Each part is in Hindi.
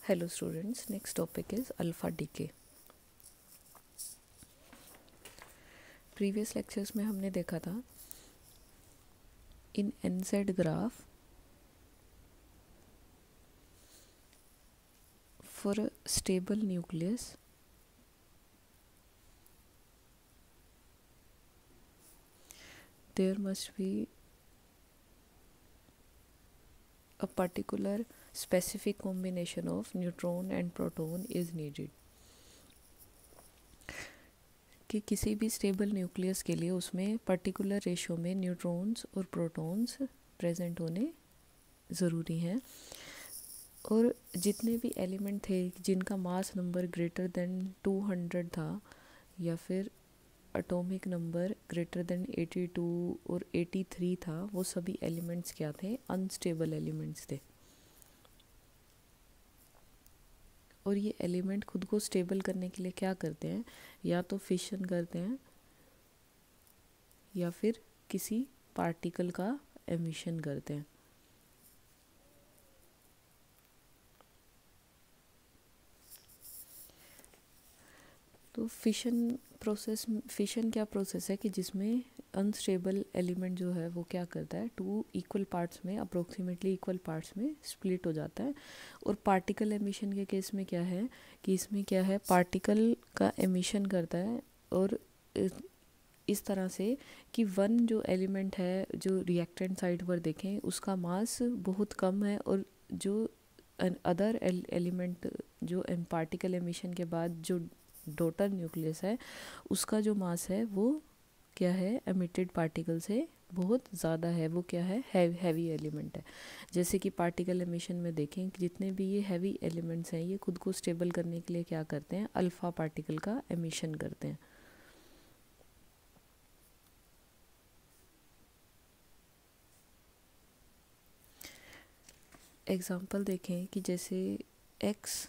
Hello students, next topic is alpha decay. Previous lectures में हमने देखा था in NZ graph for a stable nucleus there must be a particular specific combination of neutron and proton is needed. कि किसी भी स्टेबल न्यूक्लियस के लिए उसमें पर्टिकुलर रेशो में न्यूट्रॉन्स और प्रोटॉन्स प्रेजेंट होने ज़रूरी हैं और जितने भी एलिमेंट थे जिनका मास नंबर ग्रेटर देन 200 था या फिर एटॉमिक नंबर ग्रेटर देन 82 और 83 था, वो सभी एलिमेंट्स क्या थे? अनस्टेबल एलिमेंट्स थे। और ये एलिमेंट खुद को स्टेबल करने के लिए क्या करते हैं? या तो फिशन करते हैं या फिर किसी पार्टिकल का एमिशन करते हैं। तो फिशन क्या प्रोसेस है कि जिसमें अनस्टेबल एलिमेंट जो है वो क्या करता है, टू इक्वल पार्ट्स में, अप्रोक्सीमेटली इक्वल पार्ट्स में स्प्लिट हो जाता है। और पार्टिकल एमिशन के केस में क्या है कि इसमें क्या है, पार्टिकल का एमिशन करता है और इस तरह से कि वन जो एलिमेंट है जो रिएक्टेंट साइड पर देखें उसका मास बहुत कम है और जो अदर एलिमेंट जो पार्टिकल एमिशन के बाद जो डॉटर न्यूक्लियस है उसका जो मास है वो क्या है, एमिटेड पार्टिकल से बहुत ज़्यादा है। वो क्या है, हैवी एलिमेंट है। जैसे कि पार्टिकल एमिशन में देखें कि जितने भी ये हैवी एलिमेंट्स हैं ये खुद को स्टेबल करने के लिए क्या करते हैं, अल्फ़ा पार्टिकल का एमिशन करते हैं। एग्जाम्पल देखें कि जैसे एक्स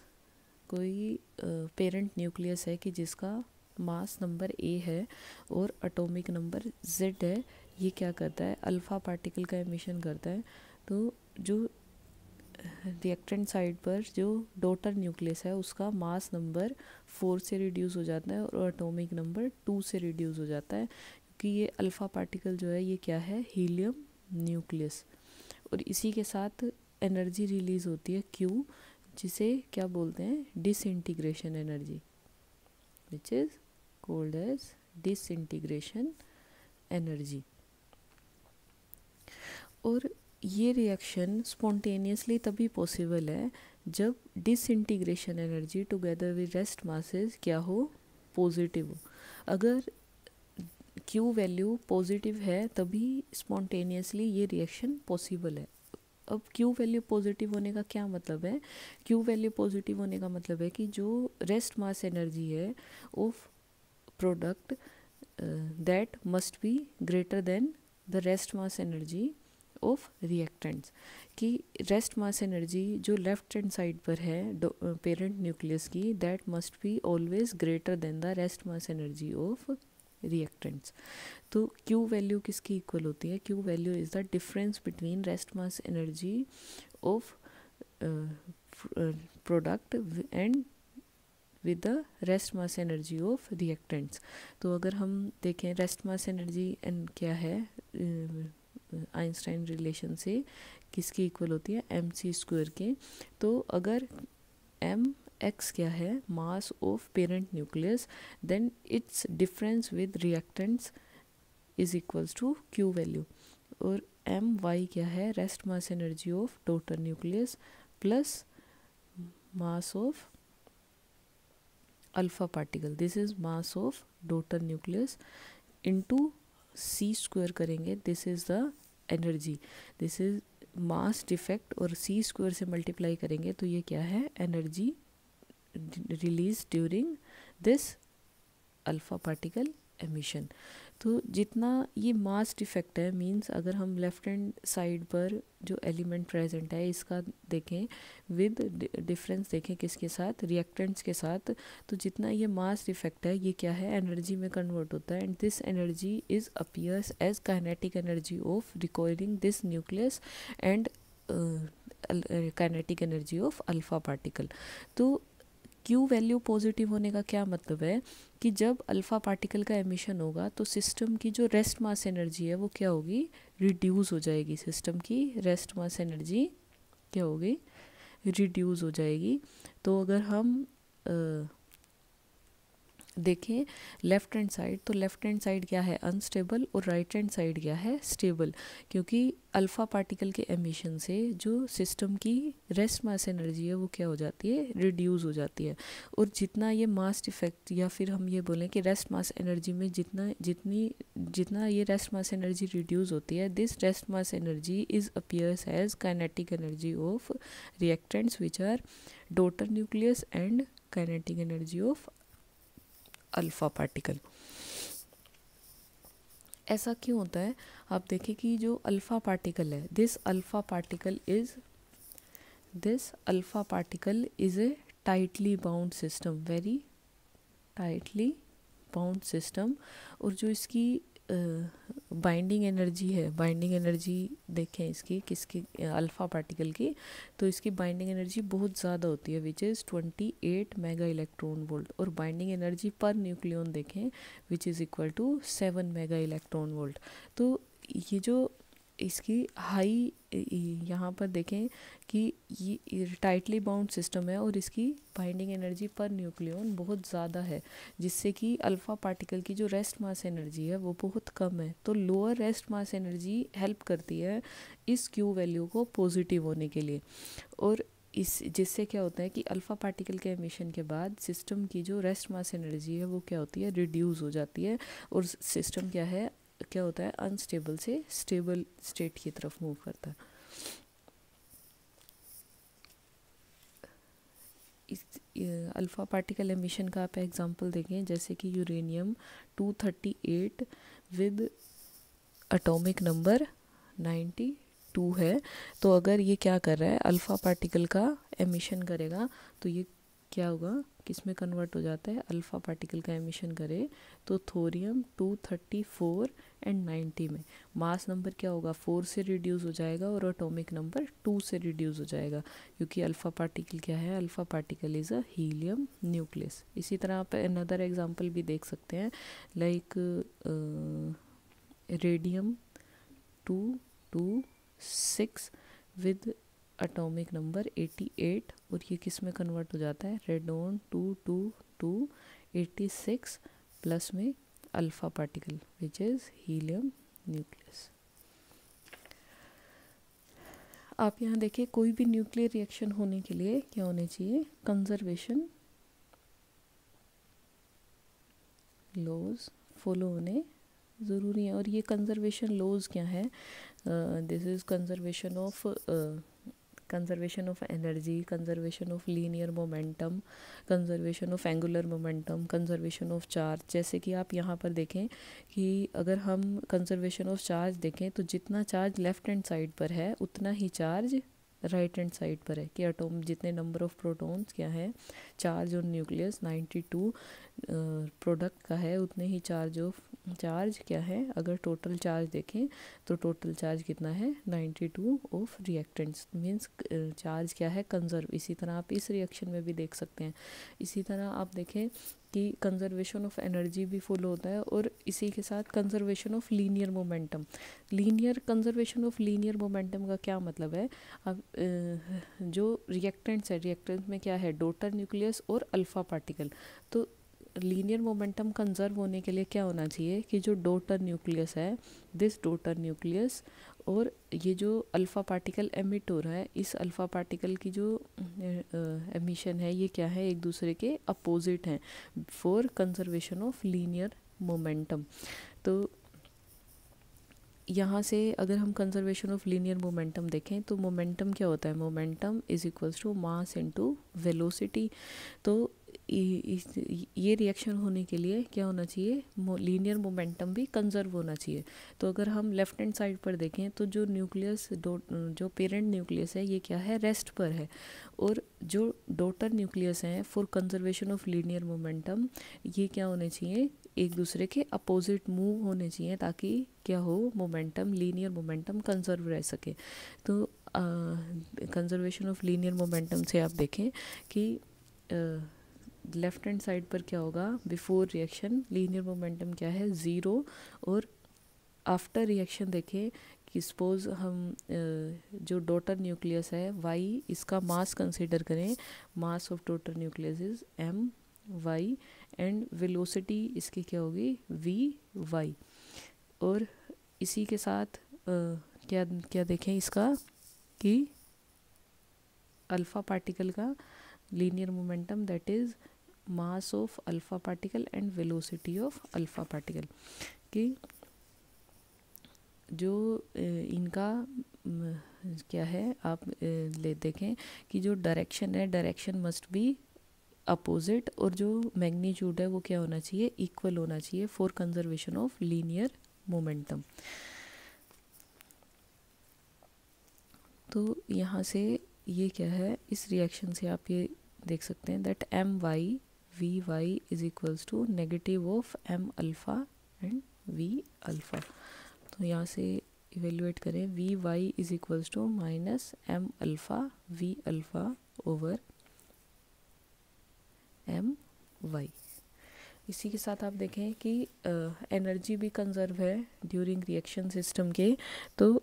कोई पेरेंट न्यूक्लियस है कि जिसका मास नंबर ए है और एटॉमिक नंबर जेड है। ये क्या करता है, अल्फ़ा पार्टिकल का एमिशन करता है। तो जो रिएक्टेंट साइड पर जो डॉटर न्यूक्लियस है उसका मास नंबर 4 से रिड्यूस हो जाता है और एटॉमिक नंबर 2 से रिड्यूस हो जाता है, क्योंकि ये अल्फ़ा पार्टिकल जो है ये क्या है, हीलियम न्यूक्लियस। और इसी के साथ एनर्जी रिलीज़ होती है क्यू, जिसे क्या बोलते हैं, disintegration energy, which is called as disintegration energy. और ये रिएक्शन स्पॉन्टेनियसली तभी पॉसिबल है जब disintegration energy together with rest masses क्या हो, पॉजिटिव हो। अगर क्यू वैल्यू पॉजिटिव है तभी स्पॉन्टेनियसली ये रिएक्शन पॉसिबल है। अब क्यू वैल्यू पॉजिटिव होने का क्या मतलब है? क्यू वैल्यू पॉजिटिव होने का मतलब है कि जो रेस्ट मास एनर्जी है of product that must be greater than the rest mass energy of reactants. कि रेस्ट मास एनर्जी जो लेफ्ट हैंड साइड पर है पेरेंट न्यूक्लियस की, that must be always greater than the rest mass energy of reactants. तो क्यू वैल्यू किसकी इक्वल होती है? Q value is the difference between rest mass energy of product and with the rest mass energy of reactants. तो अगर हम देखें रेस्ट मास एनर्जी एंड क्या है, आइंस्टाइन रिलेशन से किसकी इक्वल होती है, एम सी स्क्वायर के। तो अगर एम एक्स क्या है, mass of parent nucleus, then it's difference with reactants is equals to Q value. और एम वाई क्या है, rest mass energy of daughter nucleus plus mass of alpha particle, this is mass of daughter nucleus into C square करेंगे, this is the energy, this is mass defect, और सी स्क्वायर से मल्टीप्लाई करेंगे तो ये क्या है, energy release during this alpha particle emission. तो जितना ये मास डिफेक्ट है, मींस अगर हम लेफ्ट हैंड साइड पर जो एलिमेंट प्रेजेंट है इसका देखें विद डिफरेंस देखें किसके साथ, रिएक्टेंट्स के साथ, तो जितना ये मास डिफेक्ट है ये क्या है, एनर्जी में कन्वर्ट होता है। And this energy is appears as kinetic energy of recoiling this nucleus and kinetic energy of alpha particle. तो क्यू वैल्यू पॉजिटिव होने का क्या मतलब है कि जब अल्फ़ा पार्टिकल का एमिशन होगा तो सिस्टम की जो रेस्ट मास एनर्जी है वो क्या होगी, रिड्यूस हो जाएगी। सिस्टम की रेस्ट मास एनर्जी क्या होगी, रिड्यूस हो जाएगी। तो अगर हम देखें लेफ़्ट हैंड साइड, तो लेफ़्ट हैंड साइड क्या है, अनस्टेबल, और राइट हैंड साइड क्या है, स्टेबल। क्योंकि अल्फ़ा पार्टिकल के एमिशन से जो सिस्टम की रेस्ट मास एनर्जी है वो क्या हो जाती है, रिड्यूस हो जाती है। और जितना ये मास इफेक्ट, या फिर हम ये बोलें कि रेस्ट मास एनर्जी में जितना ये रेस्ट मास एनर्जी रिड्यूस होती है, this rest mass energy is appears as kinetic energy of reactants which are daughter nucleus and kinetic energy of alpha particle. ऐसा क्यों होता है, आप देखें कि जो अल्फ़ा पार्टिकल है, this alpha particle is a tightly bound system, very tightly bound system. और जो इसकी बाइंडिंग एनर्जी है, बाइंडिंग एनर्जी देखें इसकी, किसकी, अल्फ़ा पार्टिकल की, तो इसकी बाइंडिंग एनर्जी बहुत ज़्यादा होती है, which is 28 mega electron volt. और बाइंडिंग एनर्जी पर न्यूक्लियन देखें which is equal to 7 mega electron volt. तो ये जो इसकी हाई, यहाँ पर देखें कि ये टाइटली बाउंड सिस्टम है और इसकी बाइंडिंग एनर्जी पर न्यूक्लियन बहुत ज़्यादा है, जिससे कि अल्फ़ा पार्टिकल की जो रेस्ट मास एनर्जी है वो बहुत कम है। तो lower rest mass energy help करती है इस क्यू वैल्यू को पॉजिटिव होने के लिए। और इस जिससे क्या होता है कि अल्फ़ा पार्टिकल के एमिशन के बाद सिस्टम की जो रेस्ट मास एनर्जी है वो क्या होती है, रिड्यूस हो जाती है। और सिस्टम क्या होता है, अनस्टेबल से स्टेबल स्टेट की तरफ मूव करता है। इस अल्फ़ा पार्टिकल एमिशन का आप एग्जांपल देखें, जैसे कि यूरेनियम 238 विद एटॉमिक नंबर 92 है। तो अगर ये क्या कर रहा है, अल्फ़ा पार्टिकल का एमिशन करेगा, तो ये क्या होगा, किस में कन्वर्ट हो जाता है, अल्फ़ा पार्टिकल का एमिशन करे तो थोरियम 234 एंड 90 में मास नंबर क्या होगा, 4 से रिड्यूस हो जाएगा और एटॉमिक नंबर 2 से रिड्यूस हो जाएगा। क्योंकि अल्फ़ा पार्टिकल क्या है, alpha particle is a helium nucleus. इसी तरह आप अनदर एग्जांपल भी देख सकते हैं, like radium 226 with atomic number 88, और ये किस में कन्वर्ट हो जाता है, रेडोन 222 86 प्लस में alpha particle which is helium nucleus. आप यहाँ देखिए, कोई भी न्यूक्लियर रिएक्शन होने के लिए क्या होने चाहिए, कंजर्वेशन लॉज फॉलो होने ज़रूरी है। और ये कंजर्वेशन लॉज क्या है, this is conservation of energy, conservation of linear momentum, conservation of angular momentum, conservation of charge. जैसे कि आप यहाँ पर देखें कि अगर हम कंजर्वेशन ऑफ चार्ज देखें तो जितना चार्ज लेफ़्ट हैंड साइड पर है उतना ही चार्ज राइट हैंड साइड पर है, कि एटॉम जितने नंबर ऑफ प्रोटॉन्स क्या है, चार्ज ऑन न्यूक्लियस 92 प्रोडक्ट का है, उतने ही चार्ज क्या है, अगर टोटल चार्ज देखें तो टोटल चार्ज कितना है, 92 ऑफ रिएक्टेंट्स, मींस चार्ज क्या है, कंजर्व। इसी तरह आप इस रिएक्शन में भी देख सकते हैं। इसी तरह आप देखें कि कंजर्वेशन ऑफ एनर्जी भी फुल होता है, और इसी के साथ conservation of linear momentum. Conservation of linear momentum का क्या मतलब है, अब जो रिएक्टेंट्स है, रिएक्टेंट्स में क्या है, डॉटर न्यूक्लियस और अल्फ़ा पार्टिकल। तो लीनियर मोमेंटम कंजर्व होने के लिए क्या होना चाहिए कि जो डॉटर न्यूक्लियस है, दिस डॉटर न्यूक्लियस और ये जो अल्फ़ा पार्टिकल एमिट हो रहा है, इस अल्फ़ा पार्टिकल की जो एमिशन है ये क्या है, एक दूसरे के अपोजिट हैं for conservation of linear momentum. तो यहाँ से अगर हम कंजर्वेशन ऑफ लीनियर मोमेंटम देखें तो मोमेंटम क्या होता है, momentum is equals to mass into velocity. तो ये रिएक्शन होने के लिए क्या होना चाहिए, लीनियर मोमेंटम भी कंजर्व होना चाहिए। तो अगर हम लेफ्ट हैंड साइड पर देखें तो जो न्यूक्लियस जो पेरेंट न्यूक्लियस है ये क्या है, रेस्ट पर है, और जो डॉटर न्यूक्लियस हैं for conservation of linear momentum ये क्या होने चाहिए, एक दूसरे के अपोजिट मूव होने चाहिए, ताकि क्या हो, मोमेंटम लीनियर मोमेंटम कंजर्व रह सके। तो कंजर्वेशन ऑफ लीनियर मोमेंटम से आप देखें कि लेफ्ट हैंड साइड पर क्या होगा, बिफोर रिएक्शन लीनियर मोमेंटम क्या है, 0, और आफ्टर रिएक्शन देखें कि सपोज हम जो डॉटर न्यूक्लियस है वाई, इसका मास कंसीडर करें, mass of daughter nucleus is M Y and velocity इसकी क्या होगी, वी वाई। और इसी के साथ क्या क्या देखें इसका कि अल्फ़ा पार्टिकल का linear momentum that is mass of alpha particle and velocity of alpha particle, कि जो इनका क्या है, आप ले देखें कि जो डायरेक्शन है, डायरेक्शन मस्ट बी अपोजिट, और जो मैग्नीट्यूड है वो क्या होना चाहिए, इक्वल होना चाहिए for conservation of linear momentum. तो यहाँ से ये क्या है, इस रिएक्शन से आप ये देख सकते हैं that M Y V Y is equals to negative of M alpha and V alpha. तो यहाँ से इवेल्युएट करें, V Y is equals to minus M alpha V alpha over M Y. इसी के साथ आप देखें कि एनर्जी भी कंजर्व है ड्यूरिंग रिएक्शन सिस्टम के। तो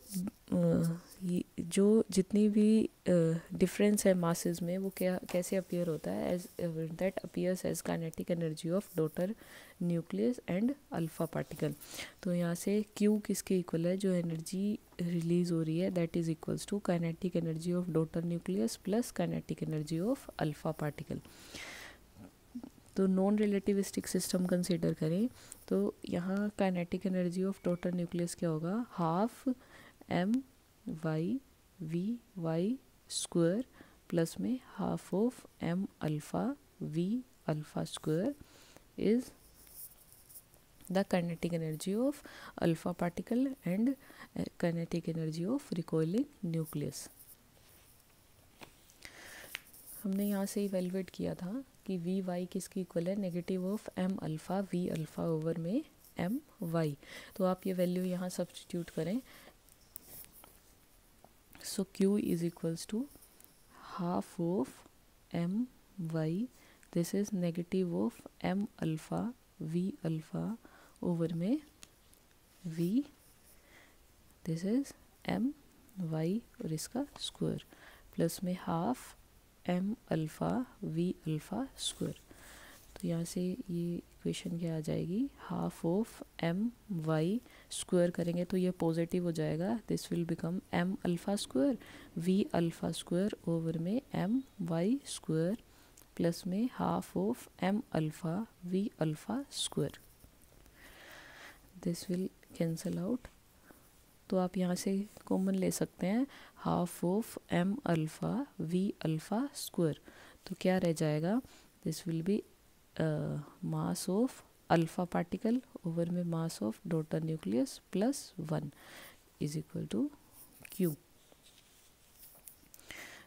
जो जितनी भी डिफरेंस है मासेस में वो क्या कैसे अपीयर होता है, as that appears as kinetic energy of daughter nucleus and alpha particle. तो यहाँ से Q किसके इक्वल है, जो एनर्जी रिलीज हो रही है that is equals to kinetic energy of daughter nucleus plus kinetic energy of alpha particle. तो नॉन रिलेटिविस्टिक सिस्टम कंसीडर करें तो यहाँ kinetic energy of daughter nucleus क्या होगा, half M Y V Y square plus में half of M alpha V alpha square is the kinetic energy of alpha particle and kinetic energy of recoiling nucleus. हमने यहाँ से इवेलुएट किया था कि वी वाई किसकी इक्वल है, negative of M alpha V alpha over में एम वाई। तो आप ये वैल्यू यहाँ सब्स्टिट्यूट करें, so Q is equals to half of M Y, this is negative of M alpha V alpha over में V, this is M Y और इसका स्क्वायर प्लस में half M alpha V alpha square. तो यहाँ से ये इक्वेशन क्या आ जाएगी, half of M Y square करेंगे तो ये पॉजिटिव हो जाएगा, this will become M alpha square V alpha square over में एम वाई स्क्वायर प्लस में half of M alpha V alpha square, this will cancel out. तो आप यहाँ से कॉमन ले सकते हैं half of M alpha V alpha square, तो क्या रह जाएगा, this will be mass of alpha particle over में mass of daughter nucleus plus 1 is equal to Q।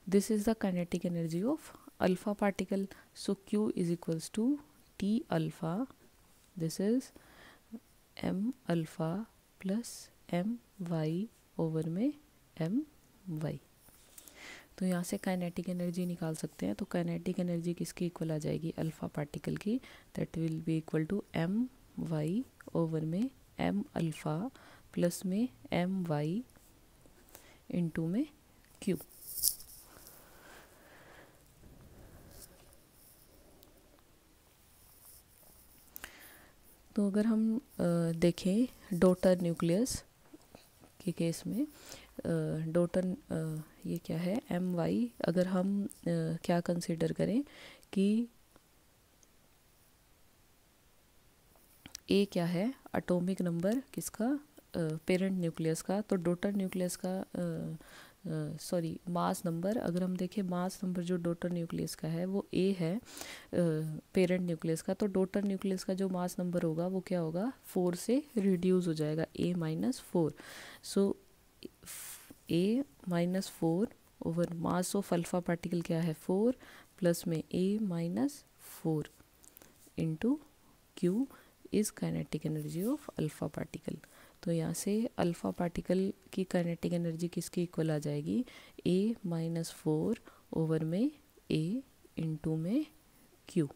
This is the kinetic energy of alpha particle, so Q is equals to T alpha, this is M alpha plus M Y over में एम वाई। तो यहाँ से काइनेटिक एनर्जी निकाल सकते हैं, तो काइनेटिक एनर्जी किसकी इक्वल आ जाएगी, अल्फ़ा पार्टिकल की, that will be equal to M Y over में एम अल्फ़ा प्लस में एम वाई इंटू में Q। तो अगर हम देखें डॉटर न्यूक्लियस के केस में, डॉटर ये क्या है एम वाई, अगर हम क्या कंसीडर करें कि ए क्या है, एटॉमिक नंबर किसका, पेरेंट न्यूक्लियस का, तो डॉटर न्यूक्लियस का मास नंबर, अगर हम देखें मास नंबर जो डॉटर न्यूक्लियस का है वो ए है पेरेंट न्यूक्लियस का, तो डॉटर न्यूक्लियस का जो मास नंबर होगा वो क्या होगा, 4 से रिड्यूस हो जाएगा, A minus 4। So A minus 4 over mass of alpha particle क्या है 4 प्लस में A minus 4 into Q is kinetic energy of alpha particle. तो यहाँ से अल्फ़ा पार्टिकल की काइनेटिक एनर्जी किसकी इक्वल आ जाएगी, A-4 ओवर में A इंटू में Q।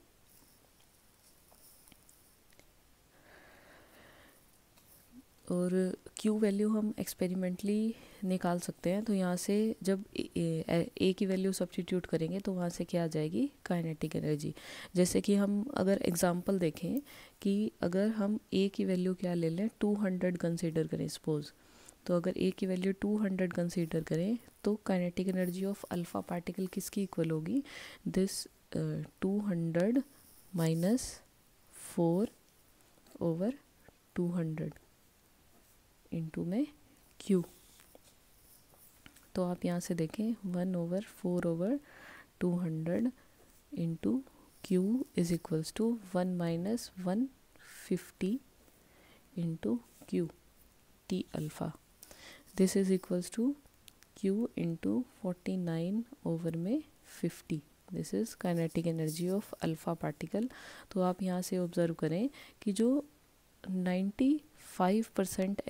और Q वैल्यू हम एक्सपेरिमेंटली निकाल सकते हैं। तो यहाँ से जब A की वैल्यू सब्स्टिट्यूट करेंगे तो वहाँ से क्या आ जाएगी, काइनेटिक एनर्जी। जैसे कि हम अगर एग्जांपल देखें कि अगर हम A की वैल्यू क्या ले लें, 200 कंसीडर करें सपोज, तो अगर A की वैल्यू 200 कंसीडर करें तो kinetic energy of alpha particle किसकी इक्वल होगी, दिस 200 माइनस 4 ओवर 200 इंटू में Q। तो आप यहाँ से देखें 1/4 over 200 into Q is equals to 1 minus 150 into Q T alpha. This is equals to Q into 49 over में 50। This is kinetic energy of alpha particle. तो आप यहाँ से ऑब्ज़र्व करें कि जो 95%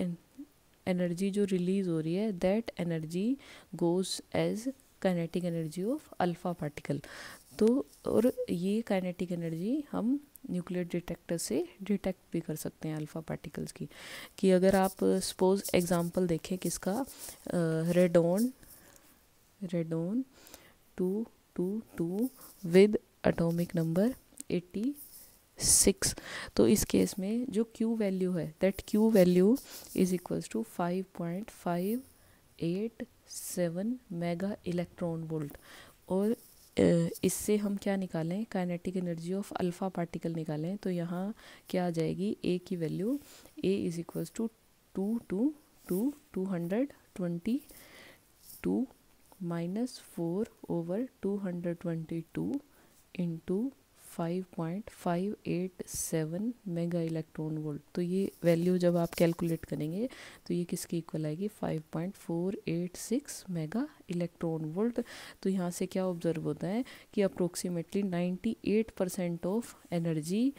एनर्जी जो रिलीज़ हो रही है, that energy goes as kinetic energy of alpha particle. तो और ये काइनेटिक एनर्जी हम न्यूक्लियर डिटेक्टर से डिटेक्ट भी कर सकते हैं अल्फ़ा पार्टिकल्स की। कि अगर आप सपोज एग्जांपल देखें किसका, रेडॉन 222 विद एटॉमिक नंबर 86। तो इस केस में जो Q वैल्यू है, that Q value is equals to 5.587 mega electron volt. और इससे हम क्या निकालें, kinetic energy of alpha particle निकालें। तो यहाँ क्या आ जाएगी, A की value, A is equals to 222 minus 4 over 222 into 5.587 mega electron volt. तो ये वैल्यू जब आप कैलकुलेट करेंगे तो ये किसकी इक्वल आएगी, 5.486 मेगा इलेक्ट्रॉन वोल्ट। तो यहाँ से क्या ऑब्जर्व होता है कि approximately 98% of energy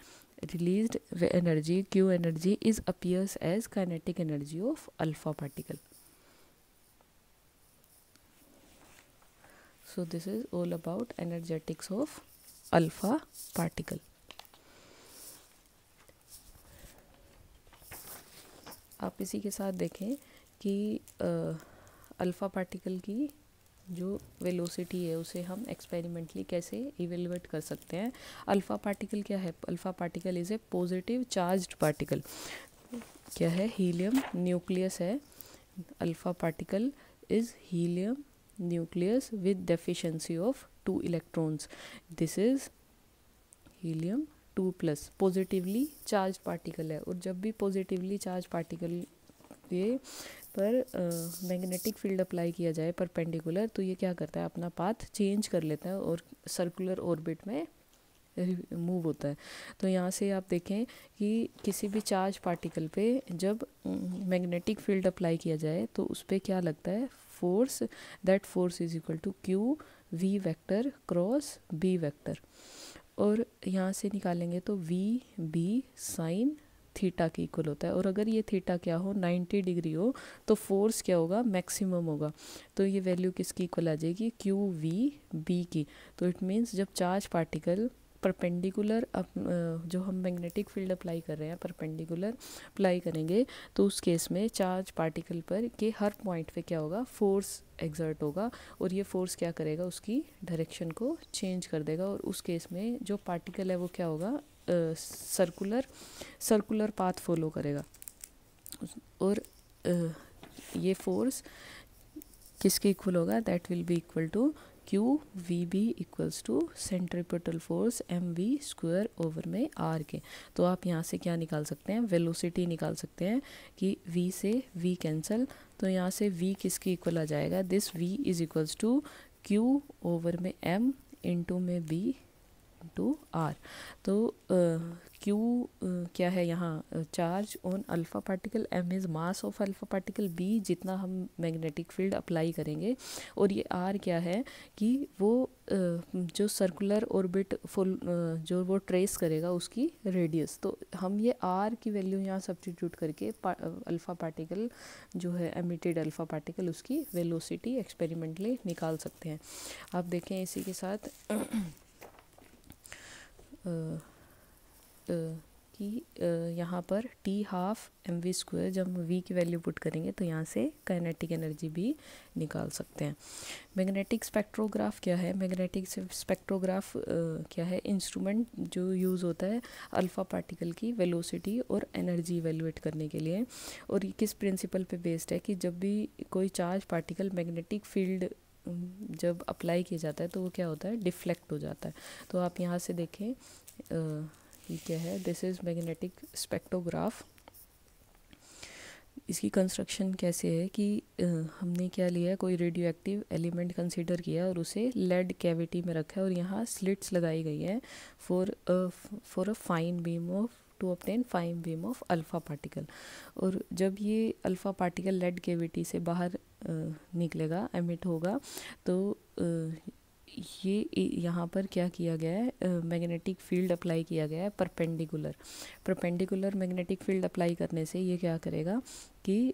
released energy, Q energy is appears as kinetic energy of alpha particle. So this is all about energetics of alpha particle. आप इसी के साथ देखें कि अल्फ़ा पार्टिकल की जो वेलोसिटी है उसे हम एक्सपेरिमेंटली कैसे इवेलुएट कर सकते हैं। अल्फ़ा पार्टिकल क्या है, alpha particle is A positive charged particle. क्या है, हीलियम न्यूक्लियस है। Alpha particle is helium nucleus with deficiency of 2 electrons. This is helium 2+, positively charge particle है। और जब भी पॉजिटिवली चार्ज पार्टिकल ये पर मैग्नेटिक फील्ड अप्लाई किया जाए परपेंडिकुलर, तो ये क्या करता है, अपना पाथ चेंज कर लेता है और सर्कुलर ऑर्बिट में मूव होता है। तो यहाँ से आप देखें कि किसी भी चार्ज पार्टिकल पे जब मैग्नेटिक फील्ड अप्लाई किया जाए तो उस पर क्या लगता है, force. That force is equal to Q V vector cross B vector. और यहाँ से निकालेंगे तो V B साइन थीटा की इक्वल होता है। और अगर ये थीटा क्या हो, 90 डिग्री हो, तो फोर्स क्या होगा, मैक्सिमम होगा। तो ये वैल्यू किसकी इक्वल आ जाएगी, Q V B की। तो इट मीन्स जब चार्ज पार्टिकल परपेंडिकुलर जो हम मैग्नेटिक फील्ड अप्लाई कर रहे हैं परपेंडिकुलर अप्लाई करेंगे, तो उस केस में चार्ज पार्टिकल पर के हर पॉइंट पे क्या होगा, फोर्स एग्जर्ट होगा। और ये फोर्स क्या करेगा, उसकी डायरेक्शन को चेंज कर देगा। और उस केस में जो पार्टिकल है वो क्या होगा, सर्कुलर पाथ फॉलो करेगा। और ये फोर्स किसके इक्वल होगा, that will be equal to Q V B equals to centripetal force mv square over में r के। तो आप यहाँ से क्या निकाल सकते हैं, वेलोसिटी निकाल सकते हैं कि v से v कैंसिल। तो यहाँ से v किसकी इक्वल आ जाएगा, this v is equals to Q over में m इंटू में b इंटू r। तो क्यू क्या है यहाँ, charge on alpha particle, M is mass of alpha particle, B जितना हम मैग्नेटिक फील्ड अप्लाई करेंगे, और ये आर क्या है कि वो जो सर्कुलर ऑर्बिट फुल जो वो ट्रेस करेगा उसकी रेडियस। तो हम ये आर की वैल्यू यहाँ सब्स्टिट्यूट करके अल्फ़ा पार्टिकल जो है एमिटेड अल्फ़ा पार्टिकल उसकी वेलोसिटी एक्सपेरिमेंटली निकाल सकते हैं। आप देखें इसी के साथ कि यहाँ पर T half M V square, जब हम वी की वैल्यू पुट करेंगे तो यहाँ से काइनेटिक एनर्जी भी निकाल सकते हैं। मैग्नेटिक स्पेक्ट्रोग्राफ क्या है? मैग्नेटिक स्पेक्ट्रोग्राफ क्या है? इंस्ट्रूमेंट जो यूज़ होता है अल्फ़ा पार्टिकल की वेलोसिटी और एनर्जी इवेलुएट करने के लिए, और ये किस प्रिंसिपल पे बेस्ड है कि जब भी कोई चार्ज पार्टिकल मैग्नेटिक फील्ड जब अप्लाई किया जाता है तो वो क्या होता है, डिफ्लेक्ट हो जाता है। तो आप यहाँ से देखें ये क्या है, दिस इज़ मैग्नेटिक स्पेक्ट्रोग्राफ। इसकी कंस्ट्रक्शन कैसे है कि हमने क्या लिया, कोई रेडियो एक्टिव एलिमेंट कंसीडर किया और उसे लेड कैविटी में रखा है, और यहाँ स्लिट्स लगाई गई है for a fine beam of to obtain fine beam of alpha particle. और जब ये अल्फ़ा पार्टिकल लेड कैविटी से बाहर निकलेगा, एमिट होगा, तो ये यहाँ पर क्या किया गया है, मैग्नेटिक फील्ड अप्लाई किया गया है परपेंडिकुलर मैग्नेटिक फील्ड अप्लाई करने से ये क्या करेगा कि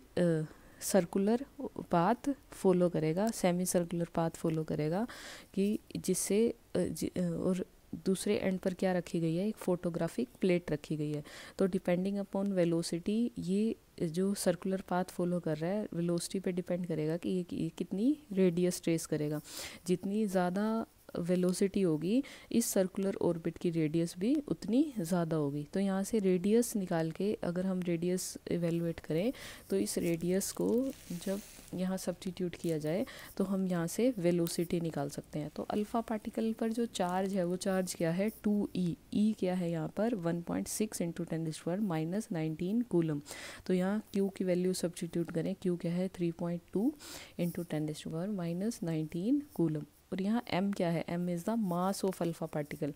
सर्कुलर पाथ फॉलो करेगा, सेमी सर्कुलर पाथ फॉलो करेगा, कि जिससे और दूसरे एंड पर क्या रखी गई है, एक फोटोग्राफिक प्लेट रखी गई है। तो डिपेंडिंग अपॉन वेलोसिटी ये जो सर्कुलर पाथ फॉलो कर रहा है वेलोसिटी पे डिपेंड करेगा कि ये कितनी रेडियस ट्रेस करेगा। जितनी ज़्यादा वेलोसिटी होगी इस सर्कुलर ऑर्बिट की रेडियस भी उतनी ज़्यादा होगी। तो यहाँ से रेडियस निकाल के अगर हम रेडियस इवेलुएट करें तो इस रेडियस को जब यहाँ सब्स्टिट्यूट किया जाए तो हम यहाँ से वेलोसिटी निकाल सकते हैं। तो अल्फ़ा पार्टिकल पर जो चार्ज है वो चार्ज क्या है, 2e। ई क्या है यहाँ पर 1.6 इंटू 10⁻⁻19 कूलम। तो यहाँ q की वैल्यू सब्स्टिट्यूट करें, q क्या है 3.2 इंटू 10⁻⁻19 कूलम। और यहाँ m क्या है, m is the mass of alpha particle.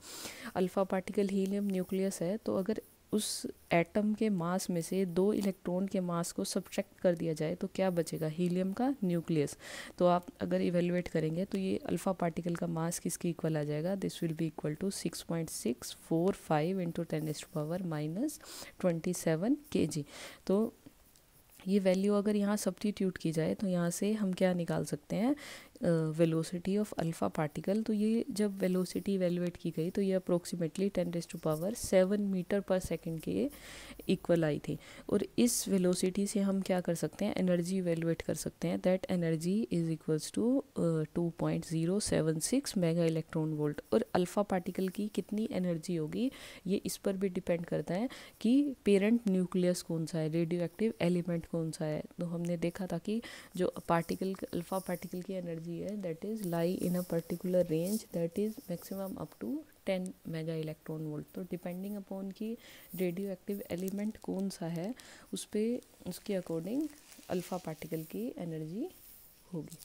Alpha particle helium nucleus है, तो अगर उस एटम के मास में से 2 इलेक्ट्रॉन के मास को सब्ट्रैक्ट कर दिया जाए तो क्या बचेगा, हीलियम का न्यूक्लियस। तो आप अगर इवेलुएट करेंगे तो ये अल्फ़ा पार्टिकल का मास किसके इक्वल आ जाएगा, this will be equal to 6.645 into 10⁻⁻27 kg। तो ये वैल्यू अगर यहाँ सब्स्टिट्यूट की जाए तो यहाँ से हम क्या निकाल सकते हैं, वेलोसिटी ऑफ अल्फ़ा पार्टिकल। तो ये जब वेलोसिटी इवेलुएट की गई तो ये अप्रोक्सीमेटली 10⁻7 मीटर पर सेकंड के इक्वल आई थी। और इस वेलोसिटी से हम क्या कर सकते हैं, एनर्जी इवेलुएट कर सकते हैं। That energy is equals to 2.076 mega electron volt. और अल्फ़ा पार्टिकल की कितनी एनर्जी होगी ये इस पर भी डिपेंड करता है कि पेरेंट न्यूक्लियस कौन सा है, रेडियो एक्टिव एलिमेंट कौन सा है। तो हमने देखा था कि जो पार्टिकल अल्फ़ा पार्टिकल की एनर्जी है that is lie in a particular range that is maximum up to 10 mega electron volt. तो डिपेंडिंग अपॉन कि रेडियो एक्टिव एलिमेंट कौन सा है उस पे उसके अकॉर्डिंग अल्फ़ा पार्टिकल की एनर्जी होगी।